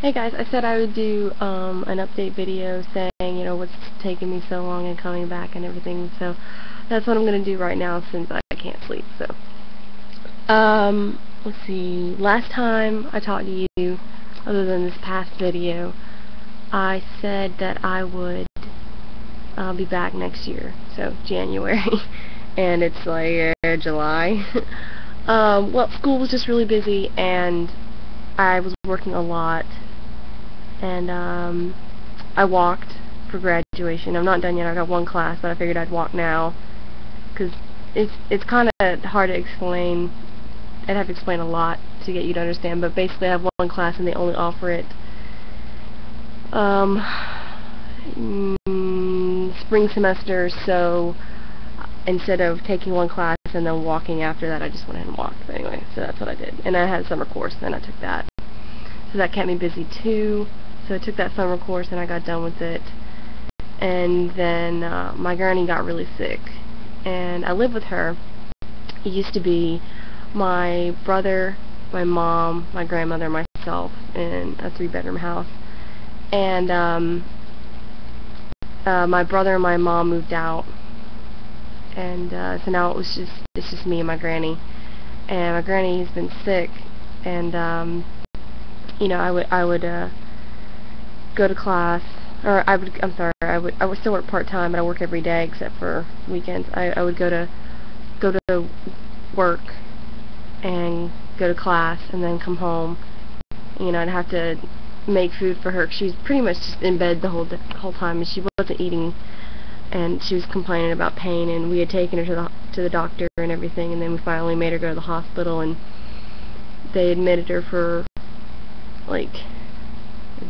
Hey guys, I said I would do an update video saying, what's taking me so long and coming back and everything, so that's what I'm going to do right now since I can't sleep, so. Let's see, last time I talked to you, other than this past video, I said that I would be back next year, so January, and it's like July. Well, school was just really busy, and I was working a lot. And I walked for graduation. I'm not done yet. I got one class, but I figured I'd walk now because it's kind of hard to explain. I'd have to explain a lot to get you to understand. But basically, I have one class, and they only offer it spring semester. So instead of taking one class and then walking after that, I just went ahead and walked. But anyway, so that's what I did. And I had a summer course, and I took that. So that kept me busy too. So I took that summer course and I got done with it. And then my granny got really sick. And I lived with her. It used to be my brother, my mom, my grandmother, myself in a 3-bedroom house. And my brother and my mom moved out. And so now it's just me and my granny. And my granny has been sick. And I would go to class, or I would still work part-time, but I work every day except for weekends. I would go to work and go to class and then come home. I'd have to make food for her. She was pretty much just in bed the whole time, and she wasn't eating, and she was complaining about pain, and we had taken her to the doctor and everything, and then we finally made her go to the hospital, and they admitted her for like a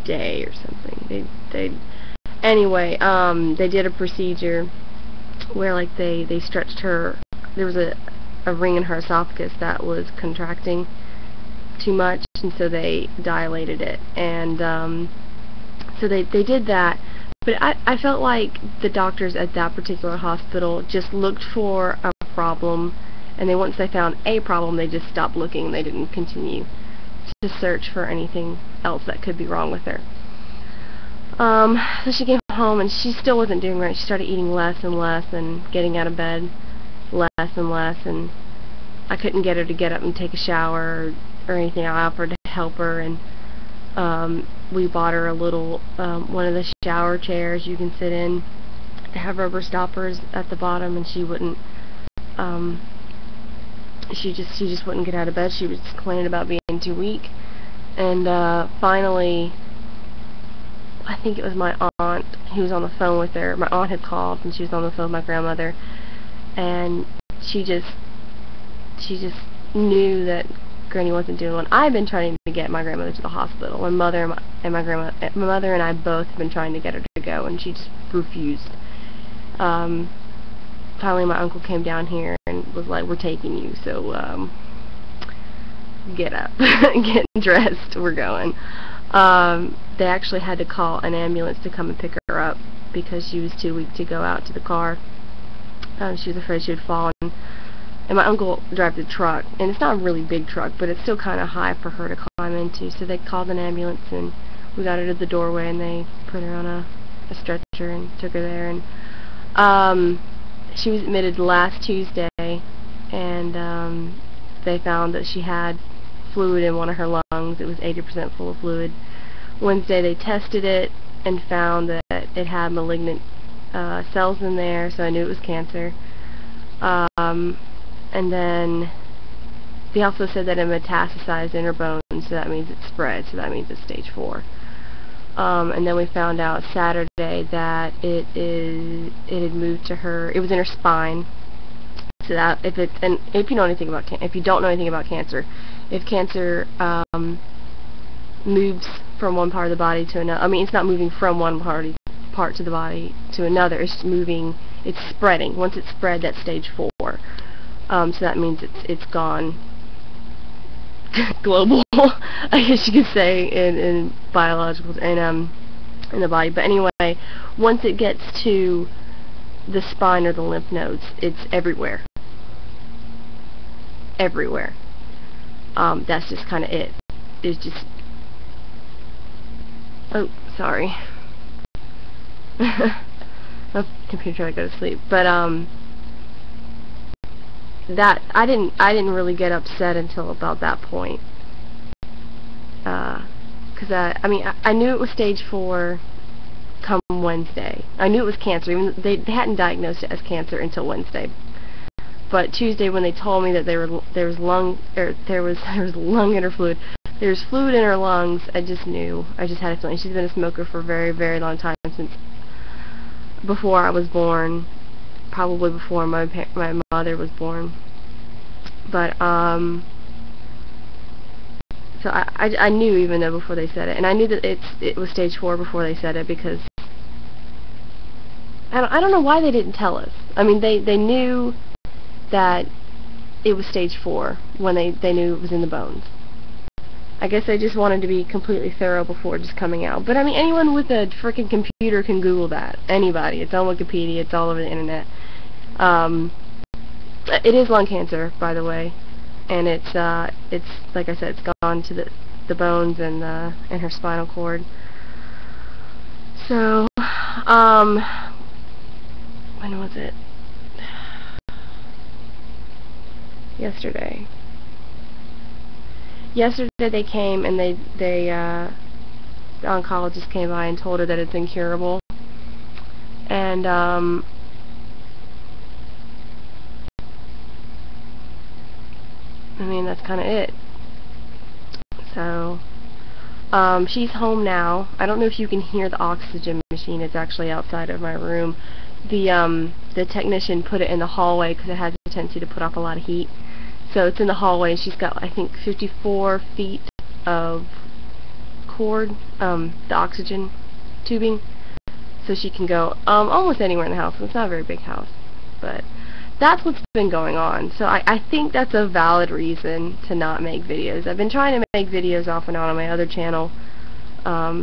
day or something. Anyway, they did a procedure where they stretched her. There was a ring in her esophagus that was contracting too much, and so they dilated it, and so they did that. But I felt like the doctors at that particular hospital just looked for a problem, and then once they found a problem, they just stopped looking. They didn't continue to search for anything else that could be wrong with her. So she came home, and she still wasn't doing right. She started eating less and less and getting out of bed less and less, and I couldn't get her to get up and take a shower or anything. I offered to help her, and we bought her a little one of the shower chairs you can sit in. They have rubber stoppers at the bottom, and she wouldn't she just wouldn't get out of bed. She was complaining about being too weak. And finally, I think it was my aunt who was on the phone with her. My aunt had called, and she was on the phone with my grandmother, and she just knew that Granny wasn't doing well. I've been trying to get my grandmother to the hospital. My mother and I both have been trying to get her to go, and she just refused. Finally, my uncle came down here and was like, "We're taking you, so get up, get dressed, we're going." They actually had to call an ambulance to come and pick her up because she was too weak to go out to the car. She was afraid she would fall, and my uncle drives the truck, and it's not a really big truck, but it's still kind of high for her to climb into, so they called an ambulance, and we got her to the doorway, and they put her on a stretcher and took her there, and she was admitted last Tuesday, and they found that she had fluid in one of her lungs. It was 80% full of fluid. Wednesday they tested it and found that it had malignant cells in there, so I knew it was cancer. And then they also said that it metastasized in her bones, so that means it spread, so that means it's stage 4. And then we found out Saturday that it had moved to her. It was in her spine. So that if you don't know anything about cancer, if cancer moves from one part of the body to another, I mean, it's not moving from one part to the body to another. It's moving. It's spreading. Once it's spread, that's stage 4. So that means it's gone global, I guess you could say, in biologicals and in the body. But anyway, once it gets to the spine or the lymph nodes, it's everywhere. Everywhere. That's just kind of it. It's just Oh, sorry. My computer tried to go to sleep. But that I didn't really get upset until about that point. Because I mean I knew it was stage 4 come Wednesday. I knew it was cancer. Even they hadn't diagnosed it as cancer until Wednesday. But Tuesday, when they told me that there was lung inner fluid, there's fluid in her lungs, I just knew. I just had a feeling. She's been a smoker for a very, very long time, since before I was born, probably before my mother was born. But so I knew, even though before they said it, and I knew that it was stage 4 before they said it, because I don't know why they didn't tell us. I mean, they knew that it was stage 4 when they knew it was in the bones. I guess they just wanted to be completely thorough before just coming out. But I mean, anyone with a freaking computer can Google that. Anybody. It's on Wikipedia. It's all over the internet. It is lung cancer, by the way, and it's like I said, it's gone to the bones and her spinal cord. So, when was it? Yesterday. Yesterday they came and the oncologist came by and told her that it's incurable. And I mean, that's kind of it. So she's home now. I don't know if you can hear the oxygen machine. It's actually outside of my room. The technician put it in the hallway because it has a tendency to put off a lot of heat. So it's in the hallway, and she's got, I think, 54 feet of cord, the oxygen tubing, so she can go almost anywhere in the house. It's not a very big house, but that's what's been going on. So I think that's a valid reason to not make videos. I've been trying to make videos off and on my other channel, but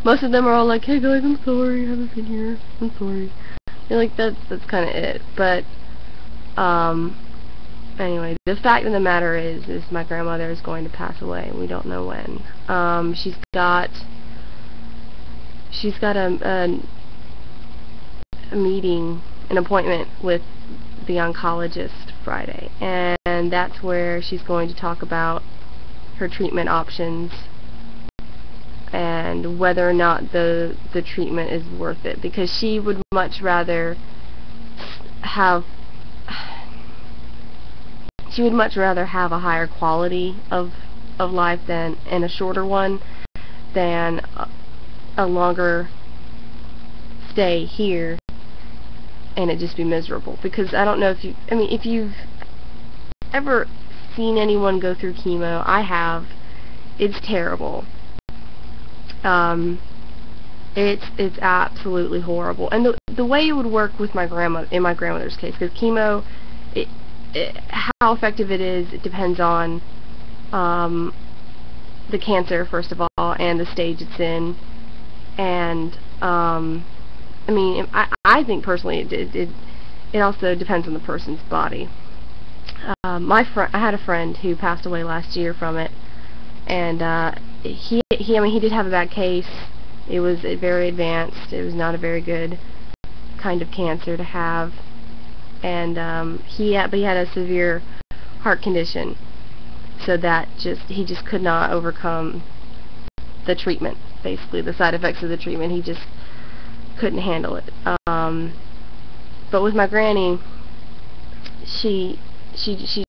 most of them are all like, "Hey guys, I'm sorry, I haven't been here. I'm sorry." And like that's kind of it. But anyway, the fact of the matter is my grandmother is going to pass away. We don't know when. She's got a meeting, an appointment with the oncologist Friday, and that's where she's going to talk about her treatment options and whether or not the treatment is worth it, because she would much rather have a higher quality of life than, and a shorter one, than a longer stay here and it just be miserable. Because I don't know if you've ever seen anyone go through chemo. I have. It's terrible. It's absolutely horrible. And the way it would work with my grandma, in my grandmother's case, because chemo, how effective it is, it depends on the cancer, first of all, and the stage it's in. And I mean, I think personally it also depends on the person's body. I had a friend who passed away last year from it, and he did have a bad case. It was very advanced. It was not a very good kind of cancer to have, and but he had a severe heart condition, so that he just could not overcome the treatment. Basically, the side effects of the treatment, he just couldn't handle it. But with my granny, she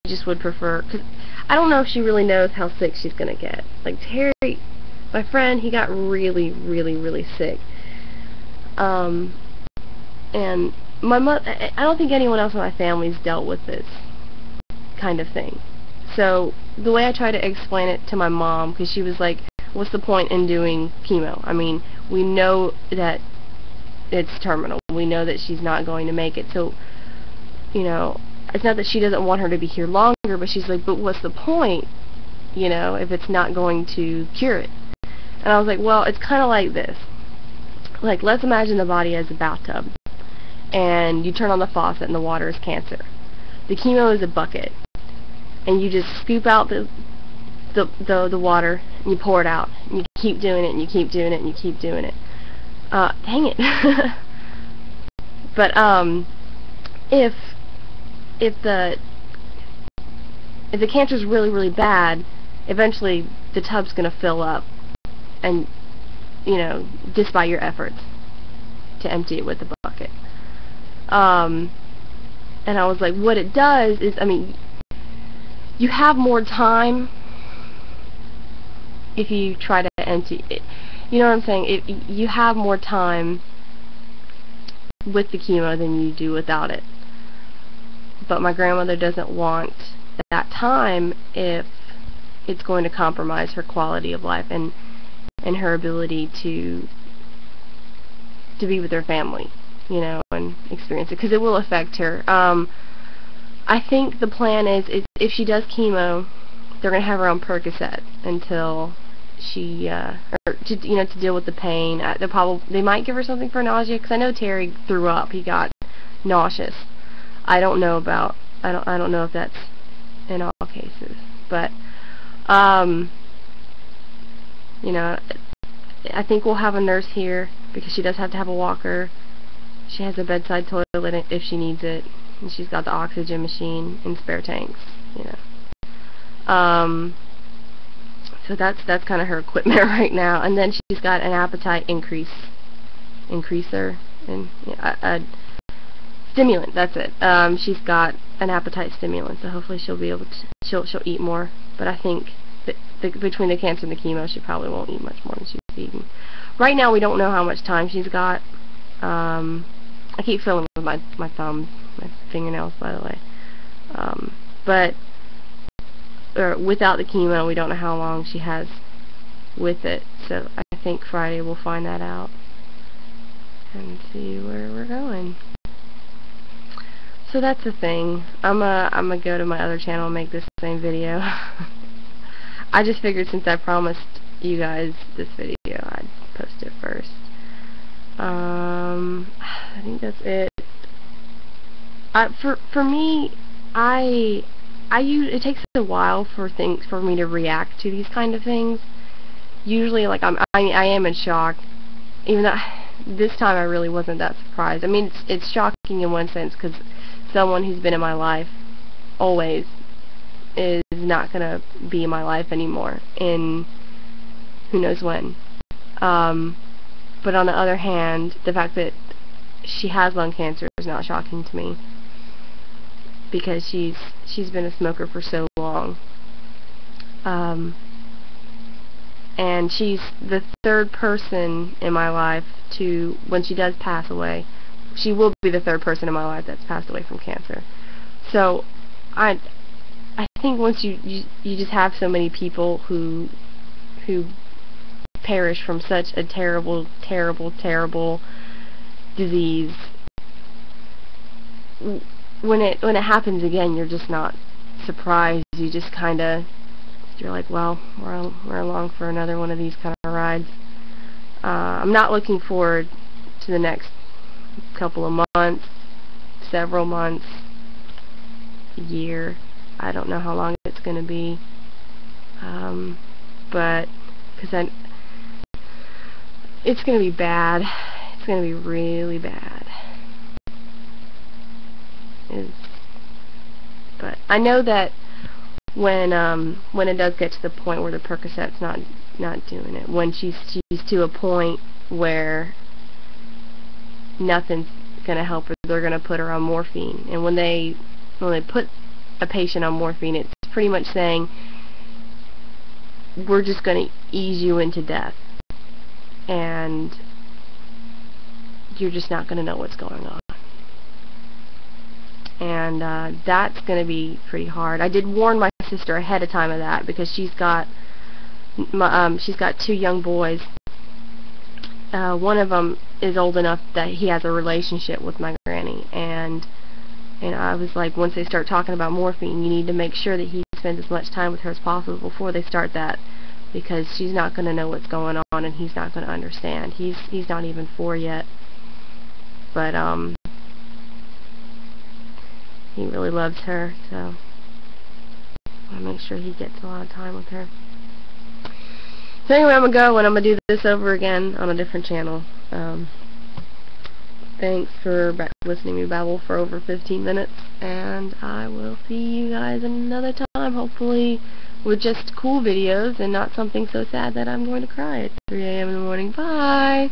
just would prefer, because I don't know if she really knows how sick she's gonna get. Like Terry, my friend, he got really, really, really sick. And my mother, I don't think anyone else in my family's dealt with this kind of thing. So the way I tried to explain it to my mom, because she was like, what's the point in doing chemo? I mean, we know that it's terminal. We know that she's not going to make it. So, it's not that she doesn't want her to be here longer, but she's like, but what's the point, if it's not going to cure it? And I was like, well, it's kind of like this. Like, let's imagine the body as a bathtub, and you turn on the faucet and the water is cancer. The chemo is a bucket, and you just scoop out the the water, and you pour it out, and you keep doing it, and you keep doing it, and you keep doing it. Dang it. But if the cancer's really, really bad, eventually the tub's going to fill up, and, you know, despite your efforts to empty it with the bucket. And I was like, what it does is, I mean, you have more time if you try to empty it. You know what I'm saying? You have more time with the chemo than you do without it. But my grandmother doesn't want that time if it's going to compromise her quality of life and her ability to be with her family, you know, and experience it, because it will affect her. I think the plan is if she does chemo, they're going to have her on Percocet until she, to deal with the pain. They might give her something for nausea, because I know Terry threw up. He got nauseous. I don't know if that's in all cases, but you know, I think we'll have a nurse here because she does have to have a walker. She has a bedside toilet if she needs it, and she's got the oxygen machine and spare tanks, you know. So that's kind of her equipment right now. And then she's got an appetite increaser, and a stimulant. That's it. She's got an appetite stimulant, so hopefully she'll be able to she'll eat more. But I think that between the cancer and the chemo, she probably won't eat much more than she's eating. Right now, we don't know how much time she's got. I keep feeling with my thumbs, my fingernails, by the way. But without the chemo, we don't know how long she has with it. So I think Friday we'll find that out and see where we're going. So that's the thing. I'm gonna go to my other channel and make this same video. I just figured since I promised you guys this video, I'd post it first. I think that's it. For me, it takes a while for me to react to these kind of things. Usually, like I am in shock, even though this time I really wasn't that surprised. I mean, it's shocking in one sense because someone who's been in my life always is not gonna be in my life anymore in who knows when. But on the other hand, the fact that she has lung cancer is not shocking to me because she's been a smoker for so long. And she's the third person in my life to, when she does pass away, she will be the third person in my life that's passed away from cancer. So I think once you just have so many people who perish from such a terrible, terrible, terrible disease, when it happens again, you're just not surprised. You just kind of, you're like, well, we're along for another one of these kind of rides. I'm not looking forward to the next couple of months, several months, a year. I don't know how long it's going to be, but because it's going to be bad. It's going to be really bad. But I know that when it does get to the point where the Percocet's not doing it, when she's to a point where nothing's going to help her, they're going to put her on morphine. And when they put a patient on morphine, it's pretty much saying, we're just going to ease you into death, and you're just not going to know what's going on. And that's going to be pretty hard. I did warn my sister ahead of time of that because she's got two young boys. One of them is old enough that he has a relationship with my granny, and I was like, once they start talking about morphine, you need to make sure that he spends as much time with her as possible before they start that, because she's not going to know what's going on, and he's not going to understand. He's not even 4 yet, but he really loves her, so I make sure he gets a lot of time with her. So anyway, I'm going to go, and I'm going to do this over again on a different channel. Thanks for listening to me babble for over 15 minutes, and I will see you guys another time, hopefully with just cool videos and not something so sad that I'm going to cry at 3 a.m. in the morning. Bye!